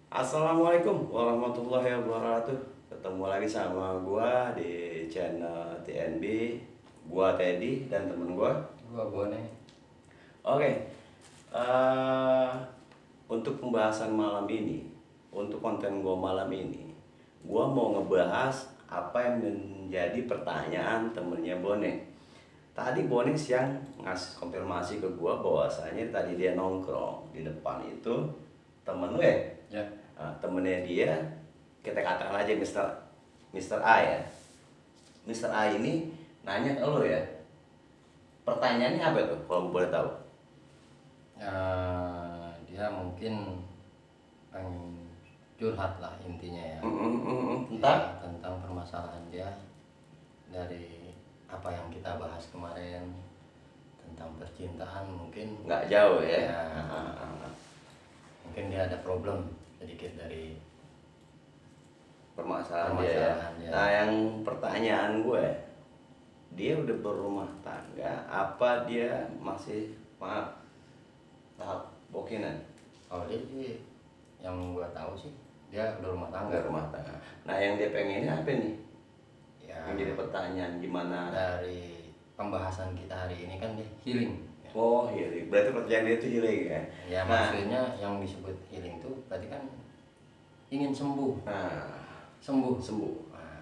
Assalamualaikum warahmatullahi wabarakatuh. Ketemu lagi sama gua di channel TNB. Gua Teddy dan temen gua. Gua Bone. Oke, eh, untuk pembahasan malam ini, untuk konten gua malam ini, gua mau ngebahas apa yang menjadi pertanyaan temennya Bone. Tadi Bone siang ngasih konfirmasi ke gua bahwasanya tadi dia nongkrong di depan itu temen lu ya. Ya. Nah, temennya dia, kita katakan aja Mister A ya. Mister A ini nanya ke lo ya. Pertanyaannya apa tuh kalau gue boleh tahu? Dia mungkin pengen curhat lah intinya ya. Tentang? Ya, tentang permasalahan dia dari apa yang kita bahas kemarin tentang percintaan mungkin. Nggak jauh ya. Ya, mungkin dia ada problem sedikit dari Permasalahan dia ya. dia. Nah, yang pertanyaan gue, dia udah berumah tangga apa dia masih tahap bokinan? Oh, dia sih yang gua tahu sih dia udah rumah tangga. Udah rumah tangga. Nah, yang dia pengennya apa nih? Ya, Yang jadi pertanyaan gimana? dari pembahasan kita hari ini kan dia healing. Oh, healing. Berarti pertanyaan dia itu healing ya? Ya, maksudnya yang disebut healing itu berarti kan ingin sembuh. Nah, Sembuh. Nah,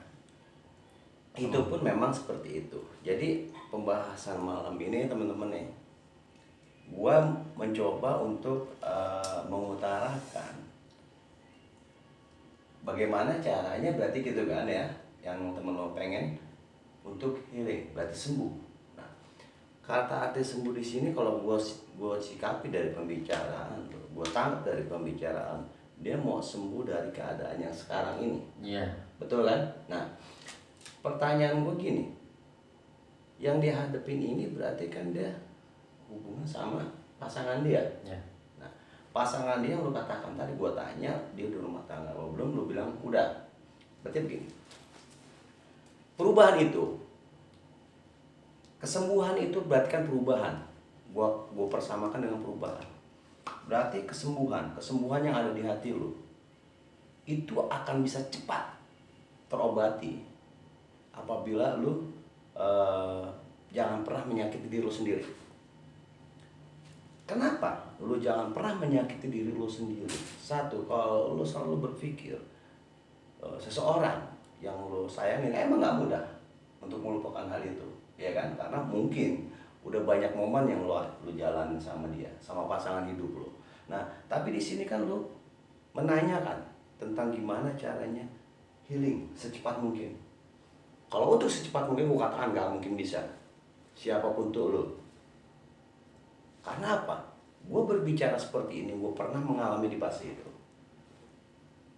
itu pun memang seperti itu. Jadi pembahasan malam ini teman-teman nih, gua mencoba untuk mengutarakan bagaimana caranya, berarti gitu kan ya, yang temen lo pengen untuk healing, berarti sembuh. Nah, kata arti sembuh di sini kalau gua sikapi dari pembicaraan, gua tangkap dari pembicaraan, dia mau sembuh dari keadaan yang sekarang ini. Iya. Betul kan? Nah, pertanyaan gue gini, yang dihadapin ini berarti kan dia hubungan sama pasangan dia. Ya. Nah, pasangan dia yang lu katakan tadi, gue tanya dia udah rumah tangga apa belum, lu bilang udah. Berarti begini, perubahan itu, kesembuhan itu berarti kan perubahan. Gue persamakan dengan perubahan. Berarti kesembuhan yang ada di hati lu itu akan bisa cepat terobati apabila lu jangan pernah menyakiti diri lu sendiri. Kenapa lu jangan pernah menyakiti diri lu sendiri? Satu, kalau lu selalu berpikir seseorang yang lu sayangin emang nggak mudah untuk melupakan hal itu, ya kan? Karena mungkin udah banyak momen yang lu jalanin sama dia, sama pasangan hidup lu. Nah, tapi di sini kan lu menanyakan tentang gimana caranya healing secepat mungkin. Kalau untuk secepat mungkin gue katakan gak mungkin bisa, siapapun tuh lo. Karena apa? Gue berbicara seperti ini, gue pernah mengalami di fase itu.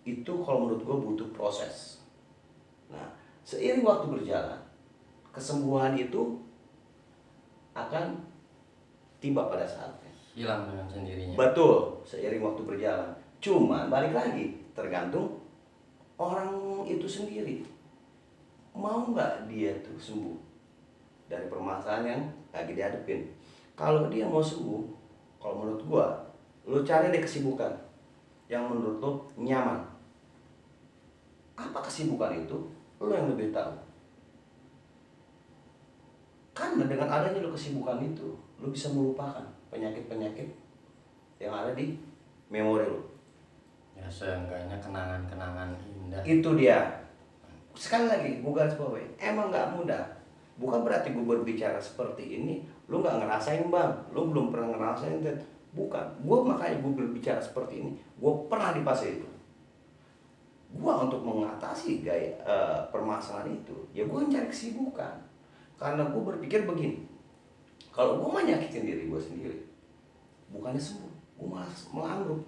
Itu kalau menurut gue butuh proses. Nah, seiring waktu berjalan, kesembuhan itu akan tiba pada saatnya. Hilang dengan sendirinya. Betul, seiring waktu berjalan. Cuman balik lagi, tergantung orang itu sendiri. Mau nggak dia tuh sembuh dari permasalahan yang lagi dihadapin. Kalau dia mau sembuh, kalau menurut gua, lu cari deh kesibukan yang menurut lu nyaman. Apa kesibukan itu? Lu yang lebih tahu. Karena dengan adanya lu kesibukan itu, lu bisa melupakan penyakit-penyakit yang ada di memori lu. Ya, seenggaknya kenangan-kenangan indah. Itu dia. Sekali lagi, gue garis bawahi, emang nggak mudah. Bukan berarti gue berbicara seperti ini, lu nggak ngerasain bang, lu belum pernah ngerasain. Bukan, gue makanya gue berbicara seperti ini, gue pernah di fase itu. Gue untuk mengatasi permasalahan itu, ya gue mencari kesibukan. Karena gue berpikir begini, kalau gue menyakitin diri gue sendiri, bukannya sembuh, gue malah melanggup.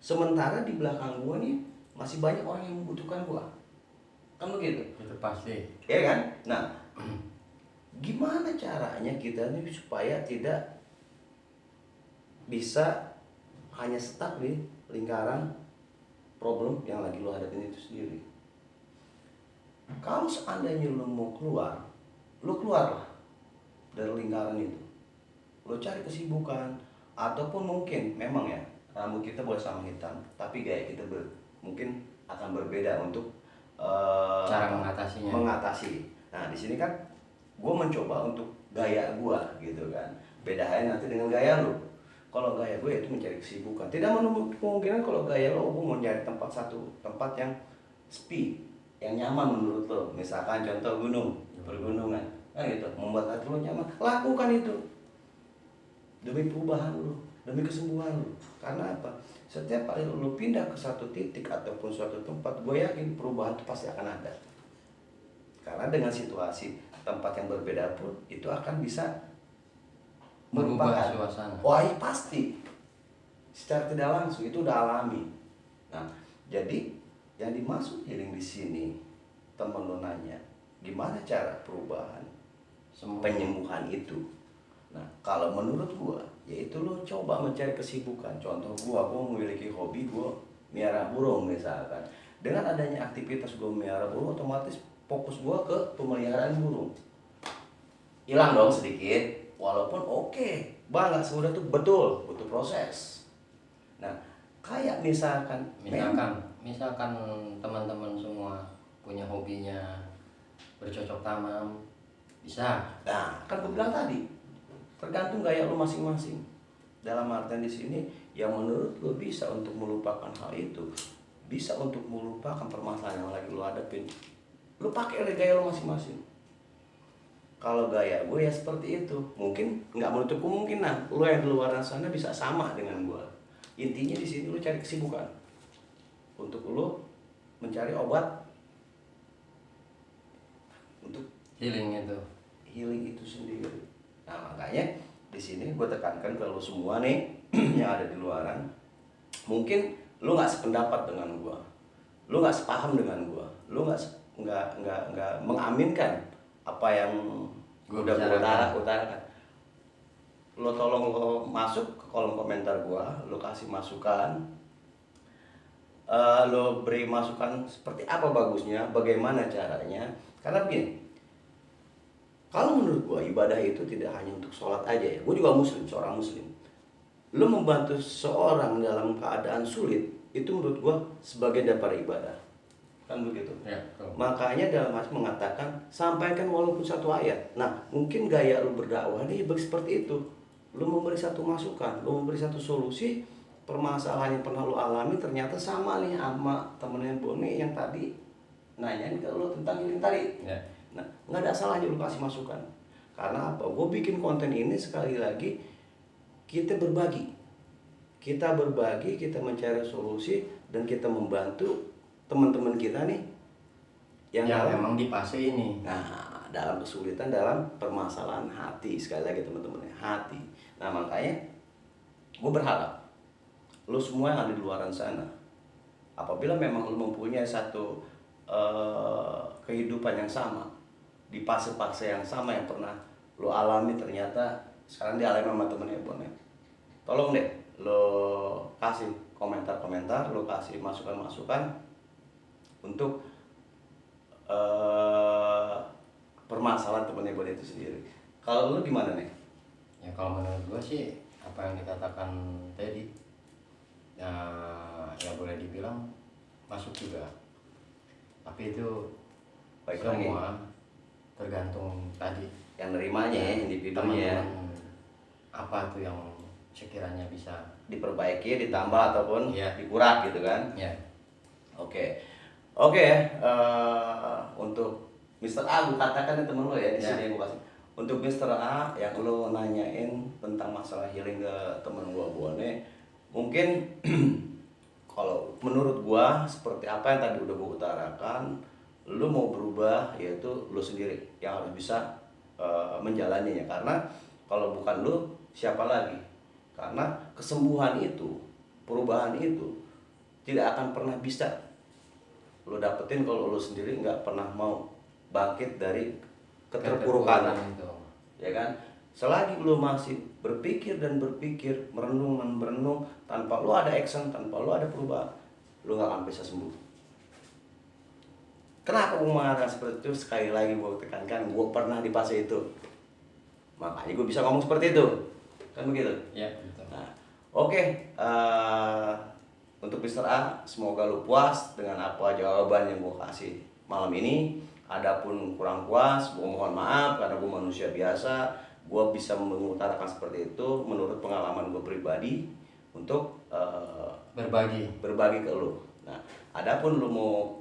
Sementara di belakang gue nih, masih banyak orang yang membutuhkan gue. Kan begitu? Itu pasti. Ya kan? Nah, gimana caranya kita nih supaya tidak bisa hanya stuck di lingkaran problem yang lagi lo hadapin itu sendiri. Kalau seandainya lo mau keluar, lo keluarlah dari lingkaran itu. Lo cari kesibukan, ataupun mungkin memang ya, rambut kita boleh sama hitam, tapi gaya kita mungkin akan berbeda untuk Cara mengatasinya. mengatasi. Nah di sini kan gue mencoba untuk gaya gue gitu kan. Beda halnya nanti dengan gaya lu. Kalau gaya gue itu mencari kesibukan. Tidak menutup kemungkinan kalau gaya lo gue mau nyari tempat yang sepi, yang nyaman menurut lo. Misalkan contoh pergunungan, nah gitu, membuat hati lo nyaman. Lakukan itu demi perubahan lo, demi kesembuhan lo. Karena apa? Setiap kali lo pindah ke satu titik ataupun suatu tempat, gue yakin perubahan itu pasti akan ada. Karena dengan situasi tempat yang berbeda pun itu akan bisa Merubah suasana. Wah iya pasti. Secara tidak langsung itu udah alami. Nah, jadi yang dimaksud healing di sini, temen lo nanya, gimana cara perubahan, penyembuhan itu? Nah, kalau menurut gua, yaitu lo coba mencari kesibukan. Contoh gua memiliki hobi gua miara burung misalkan. Dengan adanya aktivitas gua miara burung, otomatis fokus gua ke pemeliharaan burung. Hilang dong sedikit, walaupun oke, banget semudah tuh betul, butuh proses. Nah, kayak misalkan teman-teman semua punya hobinya bercocok tanam, bisa. Nah, kan gue bilang tadi, tergantung gaya lo masing-masing. Dalam artian di sini, yang menurut lo bisa untuk melupakan hal itu, bisa untuk melupakan permasalahan yang lagi lo hadapin, lo pakai oleh gaya lo masing-masing. Kalau gaya gue ya seperti itu, mungkin nggak menutup kemungkinan lo yang di luar sana bisa sama dengan gue. Intinya di sini lo cari kesibukan untuk lo mencari obat untuk Healing itu sendiri. Nah makanya di sini gue tekankan ke lo semua nih yang ada di luaran, mungkin lo nggak sependapat dengan gue, lo nggak sepaham dengan gue, lo nggak mengaminkan apa yang udah gue utarakan. Lo tolong lo masuk ke kolom komentar gue, lo kasih masukan, lo beri masukan seperti apa bagusnya, bagaimana caranya. Karena begini, kalau menurut gue ibadah itu tidak hanya untuk sholat aja ya. Gue juga seorang muslim. Lo membantu seorang dalam keadaan sulit, itu menurut gue sebagian daripada ibadah. Kan begitu ya, makanya dalam hadis mengatakan sampaikan walaupun satu ayat. Nah mungkin gaya lu berdakwah ini seperti itu, lu memberi satu masukan, lu memberi satu solusi permasalahan yang pernah lu alami, ternyata sama nih sama temennya Boni yang tadi nanyain ke lu tentang ini tadi ya. Nah nggak ada salahnya lu kasih masukan. Karena apa? Gue bikin konten ini sekali lagi kita berbagi, kita mencari solusi dan kita membantu teman-teman kita nih yang memang di fase ini. Nah, dalam kesulitan, dalam permasalahan hati, sekali lagi teman-teman, hati. Nah, makanya gue berharap lo semua yang ada di luaran sana, apabila memang lo mempunyai satu kehidupan yang sama, di fase-fase yang sama yang pernah lo alami, ternyata sekarang dialami sama temennya Bonet, tolong deh lo kasih komentar-komentar, lo kasih masukan-masukan untuk permasalahan temennya Bonet itu sendiri. Kalau lu gimana nih? Ya kalau menurut gue sih apa yang dikatakan tadi ya, ya boleh dibilang masuk juga. Tapi itu Baik semua lagi, tergantung tadi yang nerimanya ya, individunya teman-teman apa tuh yang sekiranya bisa diperbaiki, ditambah ataupun ya, dikurang gitu kan? Ya. Oke, untuk Mr. A, gue katakan temen lo ya di sini gue kasih. Untuk Mr. A yang lo nanyain tentang masalah healing ke temen gue Bone, mungkin kalau menurut gue seperti apa yang tadi udah gue utarakan, lo mau berubah yaitu lo sendiri yang harus bisa menjalaninya. Karena kalau bukan lo, siapa lagi? Karena kesembuhan itu, perubahan itu tidak akan pernah bisa lo dapetin kalau lo sendiri nggak pernah mau bangkit dari keterpurukan itu, ya kan? Selagi lo masih berpikir dan berpikir, merenung dan merenung, tanpa lo ada action, tanpa lo ada perubahan, lo nggak akan bisa sembuh. Kenapa gue mengatakan seperti itu? Sekali lagi gue tekankan, gue pernah di fase itu, makanya gue bisa ngomong seperti itu, kan begitu? Ya, betul. Nah, Oke, untuk Mister A, semoga lu puas dengan apa jawaban yang gue kasih malam ini. Adapun kurang puas, gue mohon maaf karena gue manusia biasa. Gue bisa mengutarakan seperti itu menurut pengalaman gue pribadi untuk berbagi ke lu. Nah, adapun lu mau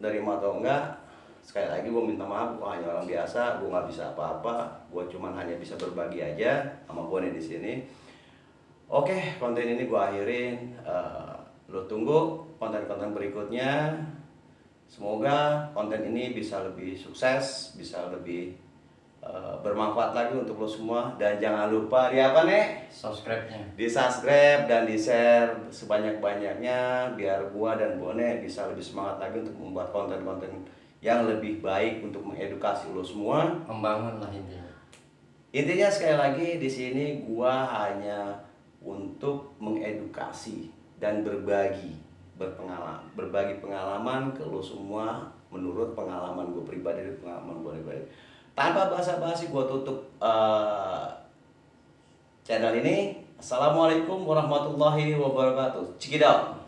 nerima atau enggak, sekali lagi gue minta maaf, gue hanya orang biasa, gue nggak bisa apa-apa, gue cuman hanya bisa berbagi aja sama Bone di sini. Oke, konten ini gue akhirin. Lo tunggu konten-konten berikutnya. Semoga konten ini bisa lebih sukses, bisa lebih bermanfaat lagi untuk lo semua. Dan jangan lupa di apa nih? Subscribe-nya. Di subscribe dan di share sebanyak-banyaknya biar gua dan Bone bisa lebih semangat lagi untuk membuat konten-konten yang lebih baik untuk mengedukasi lo semua. Membangun lah intinya. Intinya sekali lagi di sini gua hanya untuk mengedukasi dan berbagi pengalaman ke lo semua menurut pengalaman gue pribadi dan pengalaman gue pribadi. Tanpa basa-basi gue tutup channel ini. Assalamualaikum warahmatullahi wabarakatuh. Cikidot.